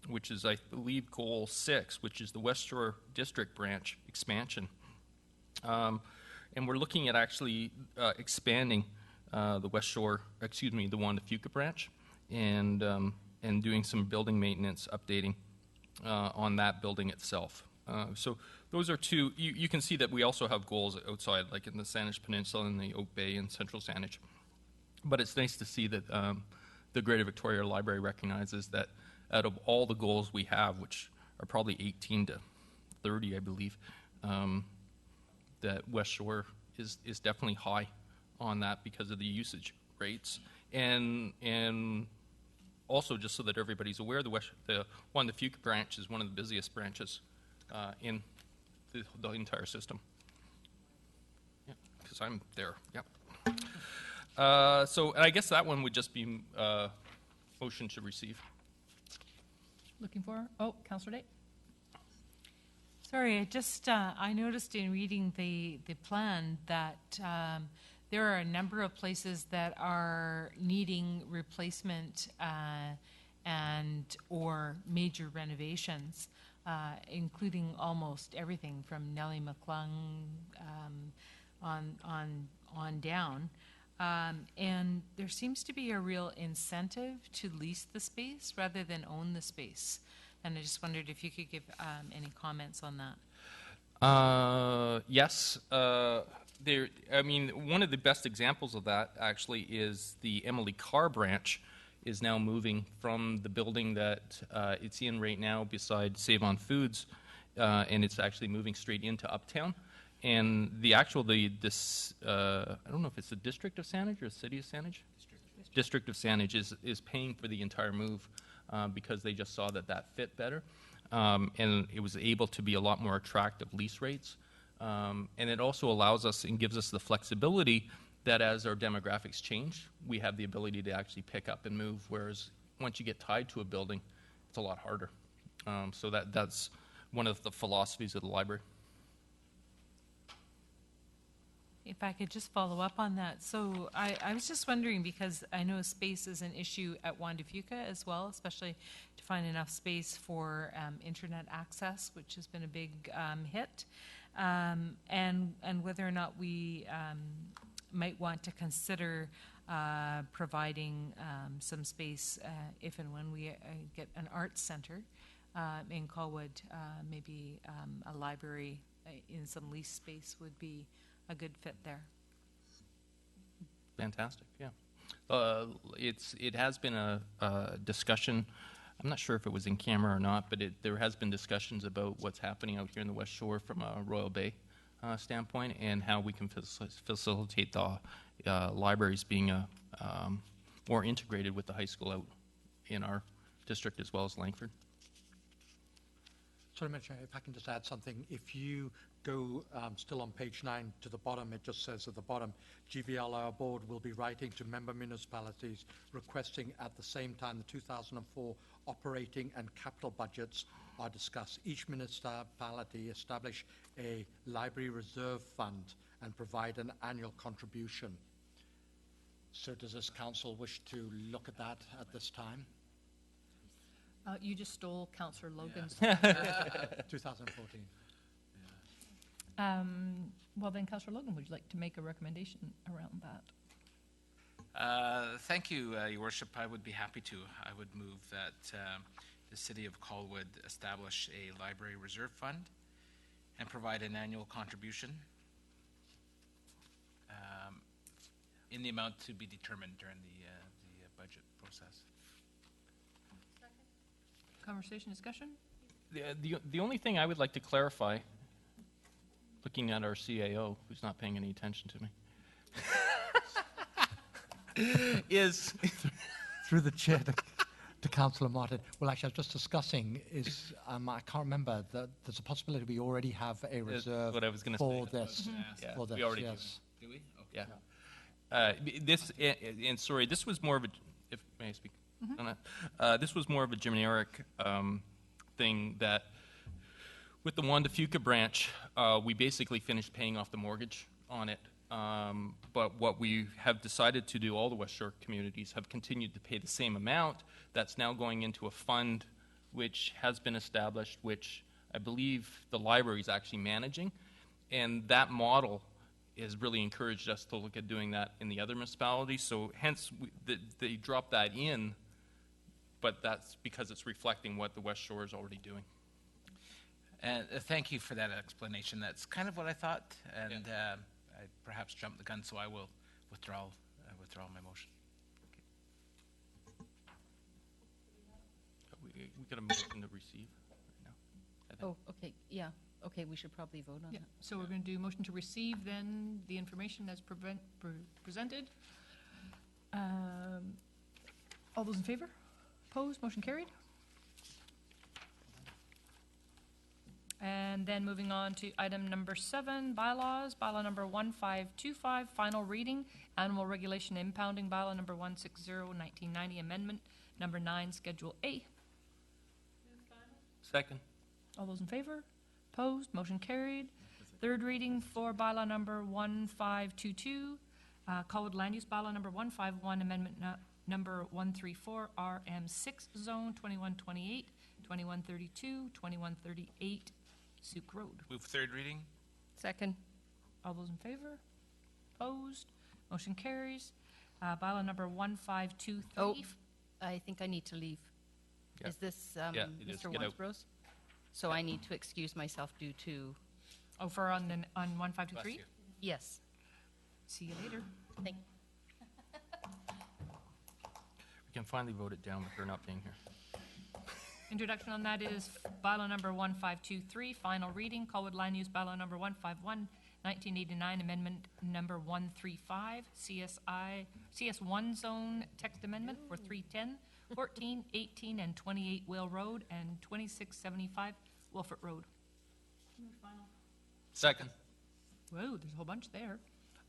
which is, I believe, goal 6, which is the West Shore District branch expansion. And we're looking at actually expanding the Juan de Fuca branch and doing some building maintenance updating on that building itself. So those are two. You can see that we also have goals outside, like in the Saanich Peninsula and the Oak Bay and Central Saanich. But it's nice to see that the Greater Victoria Library recognizes that out of all the goals we have, which are probably 18 to 30, I believe, that West Shore is definitely high on that because of the usage rates. And also, just so that everybody's aware, the Juan de Fuca branch is one of the busiest branches in the entire system. Yeah, because I'm there, yep. So I guess that one would just be motion to receive. Looking for? Oh, Councillor Day. Sorry, I noticed in reading the plan that there are a number of places that are needing replacement and or major renovations, including almost everything from Nellie McClung on down. And there seems to be a real incentive to lease the space rather than own the space. And I just wondered if you could give any comments on that. Yes. One of the best examples of that actually is the Emily Carr branch is now moving from the building that it's in right now beside Save On Foods, and it's actually moving straight into Uptown. And I don't know if it's the District of Saanich or the City of Saanich? District of Saanich is paying for the entire move because they just saw that fit better. And it was able to be a lot more attractive lease rates. And it also allows us and gives us the flexibility that as our demographics change, we have the ability to actually pick up and move, whereas once you get tied to a building, it's a lot harder. So that's one of the philosophies of the library. If I could just follow up on that. So I was just wondering, because I know space is an issue at Juan de Fuca as well, especially to find enough space for internet access, which has been a big hit, and whether or not we might want to consider providing some space if and when we get an arts center in Colwood. Maybe a library in some lease space would be a good fit there. Fantastic, yeah. It has been a discussion. I'm not sure if it was in camera or not, but there has been discussions about what's happening out here in the West Shore from a Royal Bay standpoint and how we can facilitate the libraries being more integrated with the high school out in our district as well as Langford. Sorry, Madam Chair, if I can just add something. If you go still on page 9 to the bottom, it just says at the bottom, GVLR board will be writing to member municipalities requesting at the same time the 2004 operating and capital budgets are discussed. Each municipality establish a library reserve fund and provide an annual contribution. So does this council wish to look at that at this time? You just stole Councillor Logan's. 2014. Well then, Councillor Logan, would you like to make a recommendation around that? Thank you, Your Worship. I would be happy to. I would move that the City of Colwood establish a library reserve fund and provide an annual contribution in the amount to be determined during the budget process. Conversation, discussion? The only thing I would like to clarify, looking at our CAO, who's not paying any attention to me, is Through the chair to Councillor Martin. Well, actually, I was just discussing is, I can't remember, that there's a possibility we already have a reserve what I was gonna for say. this. Yeah, For this, we already yes. Do we? Okay. yeah. This and sorry, this was more of a, if may I speak on that? This was more of a generic thing that with the Juan de Fuca branch, we basically finished paying off the mortgage on it. But what we have decided to do, all the West Shore communities have continued to pay the same amount. That's now going into a fund which has been established, which I believe the library is actually managing. And that model has really encouraged us to look at doing that in the other municipalities. So hence, they dropped that in, but that's because it's reflecting what the West Shore is already doing. And thank you for that explanation. That's kind of what I thought, and I perhaps jumped the gun, so I will withdraw my motion. We got a motion to receive right now. I think. Oh, okay, yeah. Okay, we should probably vote on Yeah, that. so we're going to do motion to receive then the information as presented. All those in favor? Opposed? Motion carried. And then moving on to item number 7, bylaws. Bylaw number 1525, final reading. Animal regulation impounding bylaw number 160, 1990, amendment number 9, Schedule A. Second. All those in favor? Opposed? Motion carried. Third reading for bylaw number 1522, Colwood Land Use bylaw number 151, amendment number 134, RM6 zone, 2128, 2132, 2138, Souk Road. Move third reading. Second. All those in favor? Opposed? Motion carries. Bylaw number 1523. Oh, I think I need to leave. Yeah. Is this Yeah, it is. Mr. Get out. Wansbros? So I need to excuse myself due to, Oh, for on 1523? Bless you. yes. See you later. Thank We can finally vote it down with her not being here. Introduction on that is bylaw number 1523, final reading, Colwood Land Use bylaw number 151, 1989, amendment number 135, CS1 zone text amendment for 310, 14, 18, and 28 Whale Road, and 2675 Wolfert Road. Second. Whoa, there's a whole bunch there.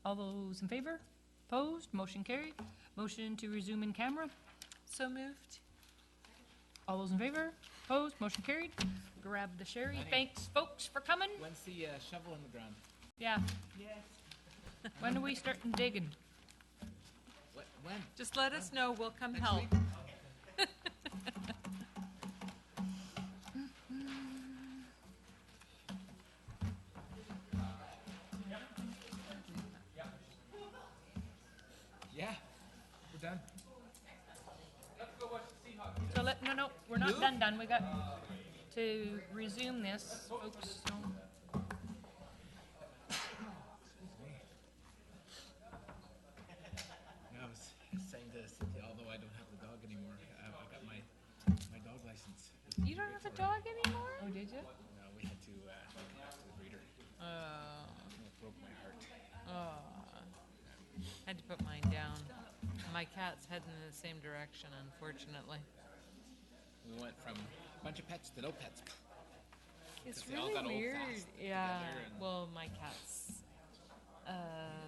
All those in favor? Opposed? Motion carried. Motion to resume in camera. So moved. All those in favor? Opposed? Motion carried. Grab the sherry. Thanks, folks, for coming. When's the shovel in the ground? Yeah. When are we starting digging? When? Just let us know, we'll come help. Yeah, we're done. So no, we're not done. We got to resume this, folks. So. I was saying to Cynthia, although I don't have the dog anymore, I got my dog license. You don't have a dog anymore? Oh, did you? No, we had to take it back to the breeder. It broke my heart. Had to put mine down. My cat's heading in the same direction, unfortunately. We went from a bunch of pets to no pets. It's 'Cause they all got really old weird. fast Yeah. together and- Well, my cat's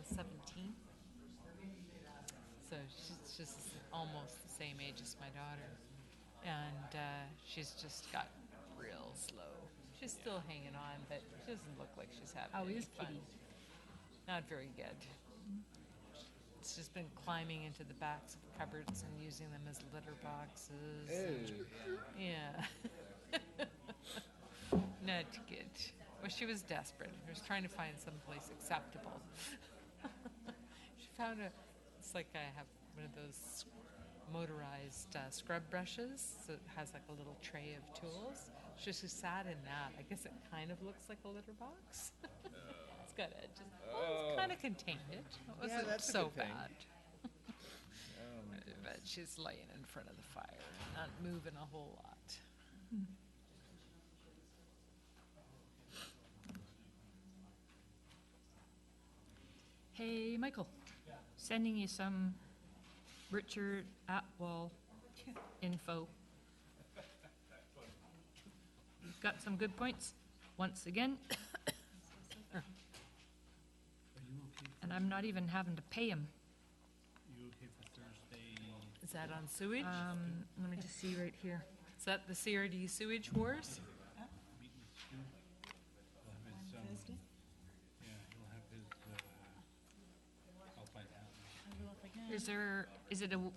17. So she's just almost the same age as my daughter. And she's just got real slow. She's still hanging on, but she doesn't look like she's having How any is fun. Kitty? Not very good. It's just been climbing into the backs of cupboards and using them as litter boxes. and- yeah. Not good. Well, she was desperate. She was trying to find someplace acceptable. She found it's like I have one of those motorized scrub brushes. So it has like a little tray of tools. She just sat in that. I guess it kind of looks like a litter box. It's got it. It's kind of contained it. It wasn't that's a so good thing. bad. But she's laying in front of the fire, not moving a whole lot. Hey, Michael. Sending you some Richard Atwell info. Got some good points, once again. And I'm not even having to pay him. You okay for Thursday? Is that on sewage? Let me just see right here. Is that the CRD sewage wars? Meet with Stu. He'll have his, yeah, he'll have his, I'll find out.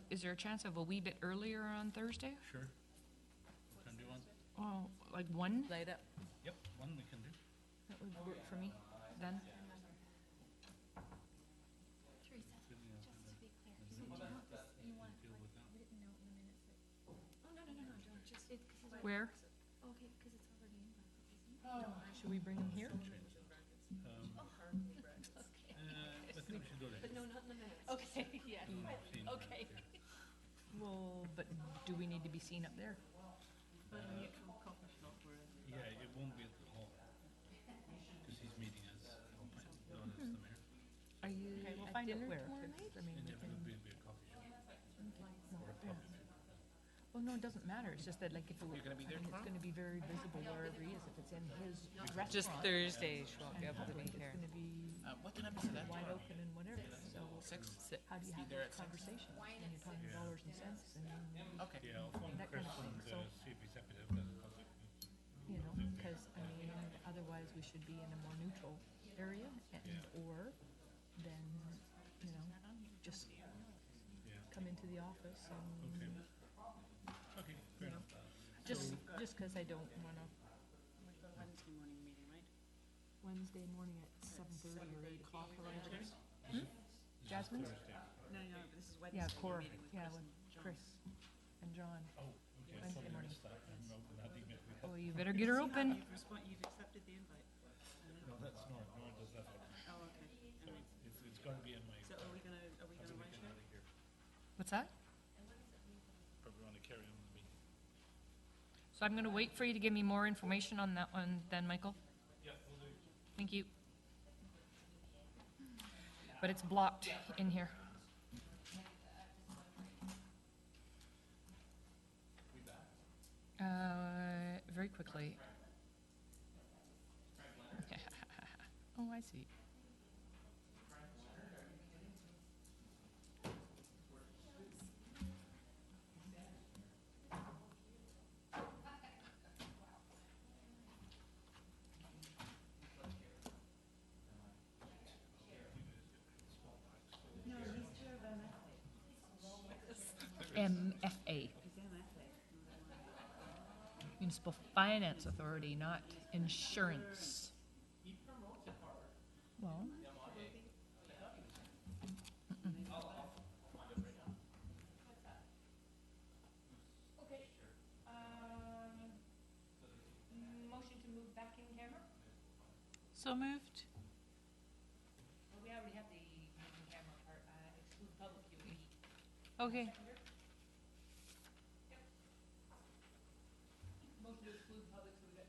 Is there a chance of a wee bit earlier on Thursday? Sure. What time do you want? Oh, like 1? Light up. Yep, one we can do. That would work for me then. Teresa, just to be clear, so do you want this, you want it like written out in the minutes that, oh, no, don't, just, it's, cause it's. Where? Okay, cause it's already in brackets, isn't it? Should we bring him here? Okay. I think we should go to. But no, not in the minutes. Okay, yeah. Okay. Well, but do we need to be seen up there? Yeah, it won't be at the hall. Because he's meeting us, Don is the mayor. Are you Okay, we'll at find out dinner where, tomorrow 'cause, night? I mean, And we if can. it'll be a coffee shop or a pub. Oh, no, it doesn't matter. It's just that like if it, You're gonna be there I mean, it's tomorrow? gonna be very visible wherever he is. If it's in his restaurant. Just Thursday, she won't and be able to public, be here. It's gonna be What time is that wide tomorrow? open and whatever. So how do you Be have there those at 6? conversations when you're talking dollars and cents and, Okay. Yeah, I'll phone That Chris kind of thing, and so- see if he's happy to have that in public. you know, because I mean, otherwise we should be in a more neutral area and, or then, you know, just come into the office and, Okay, fair enough. just because I don't wanna. Wednesday morning meeting, right? Wednesday morning at 7:30 or 8 o'clock or whatever it is. Jasmine's? No, but this is Wednesday. Yeah, you're Cora, meeting with yeah, Chris with and John. Chris and John. Oh, okay. Wednesday morning. Not even if we have. Oh, you better get her open. You've accepted the invite. No, that's Nora. Nora does that. Oh, okay. So it's gonna be in my. So are we gonna write Get it? out of here. What's that? Probably want to carry on the meeting. So I'm gonna wait for you to give me more information on that one then, Michael. Yeah, we'll do. Thank you. But it's blocked in here. Very quickly. Oh, I see. MFA. Municipal Finance Authority, not insurance. Well. Okay. Motion to move back in camera? So moved. Well, we already have the in camera part, exclude public UAE. Okay. Motion to exclude public, so we got,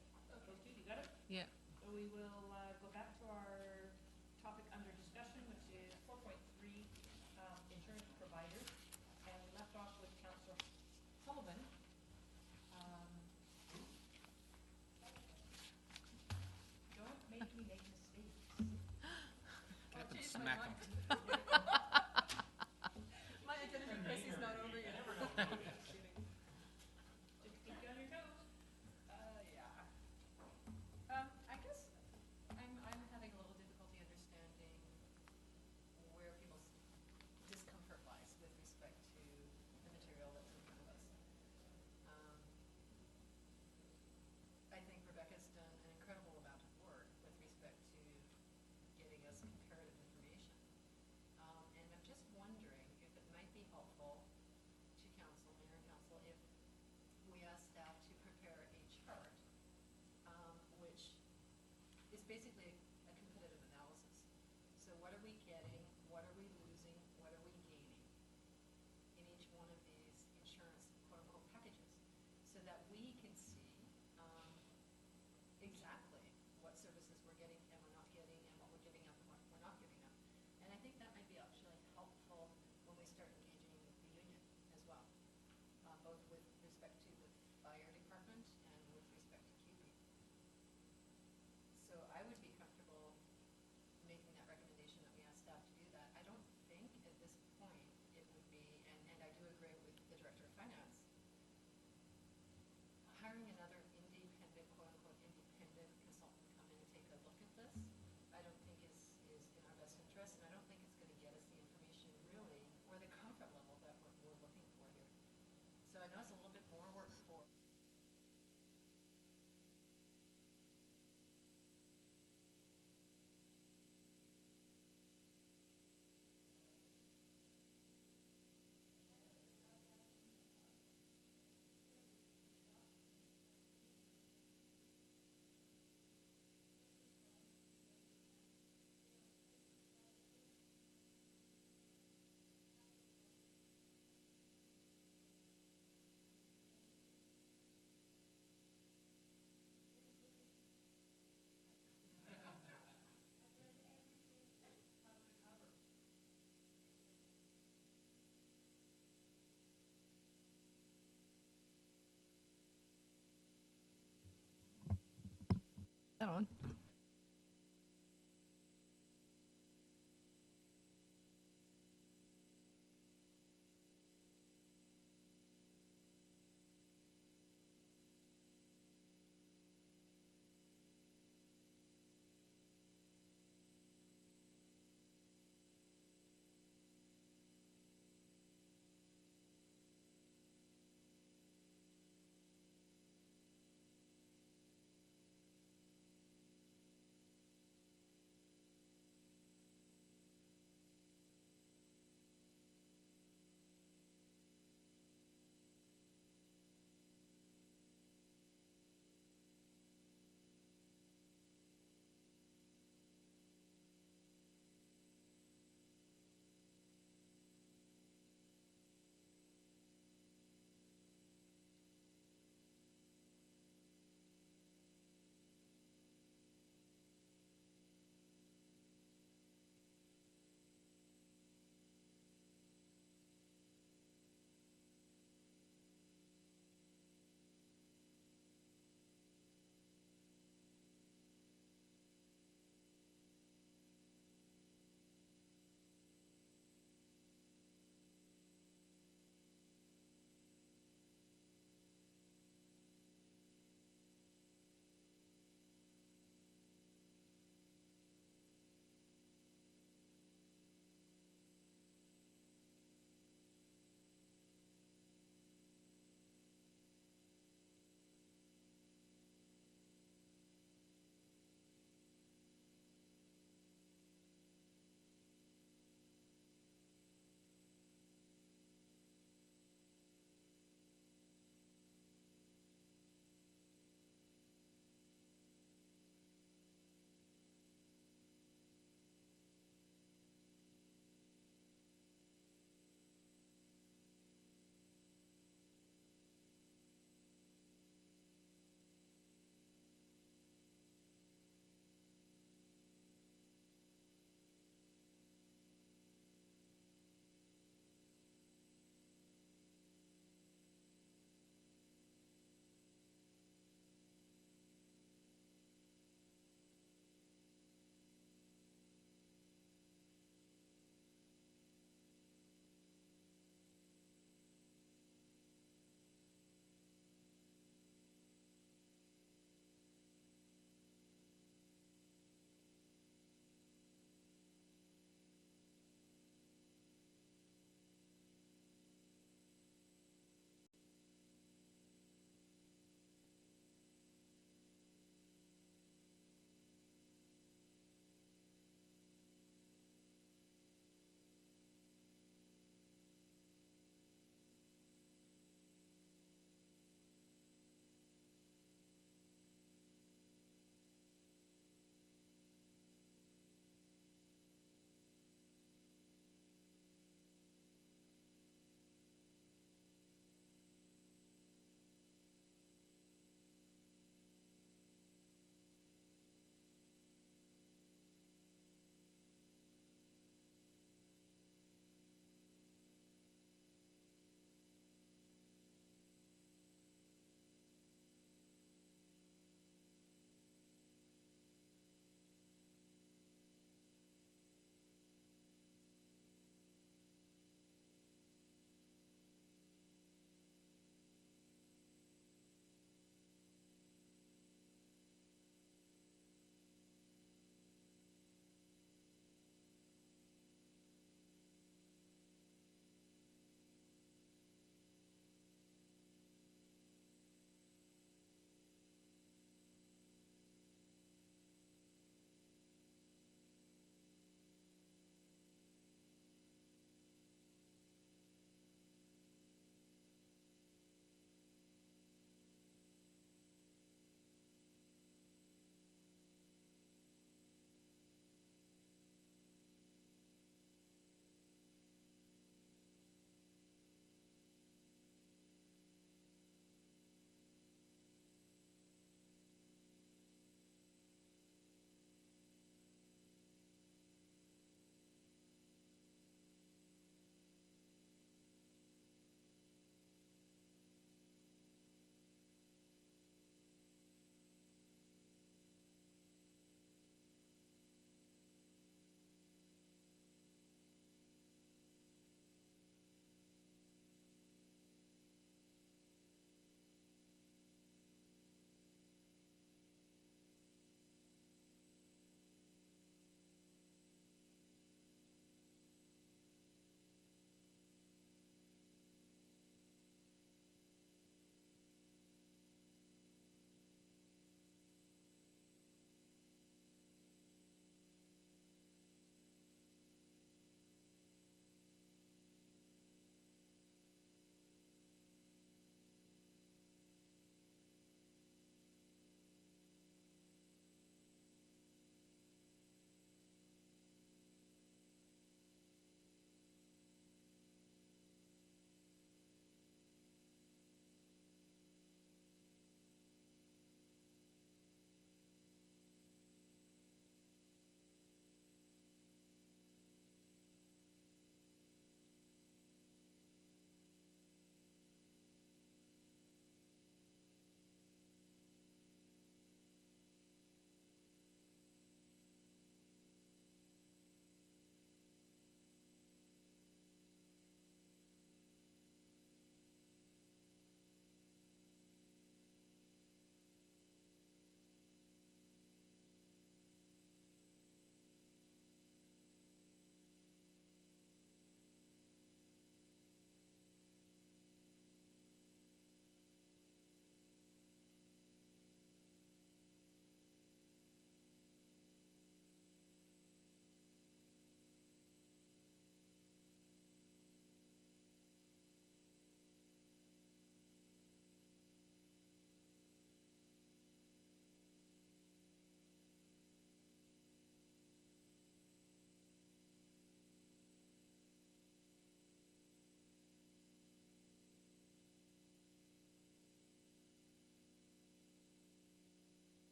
those two, you got it? Yeah. So we will go back to our topic under discussion, which is 4.3, insurance providers. And we left off with Councillor Sullivan. smack him. My identity crisis is not over yet. I guess I'm having a little difficulty understanding where people's discomfort lies with respect to the material that's in front of us. I think Rebecca's done an incredible amount of work with respect to getting us comparative information. And I'm just wondering if it might be helpful to council, mayor and council, if we ask staff to prepare a chart, which is basically a competitive analysis. So what are we getting, what are we losing, what are we gaining in each one of these insurance quote-unquote packages, so that we can see exactly what services we're getting and we're not getting, and what we're giving up and what we're not giving up. And I think that might be actually helpful when we start engaging the union as well, both with respect to the fire department and with respect to QP. So I would be comfortable making that recommendation that we ask staff to do that. I don't think at this point it would be, and I do agree with the director of finance, hiring another independent, quote-unquote, independent consultant to come in and take a look at this, I don't think is in our best interest, and I don't think it's going to get us the information really, or the comfort level that we're looking for here. So I know it's a little bit more work for. That on?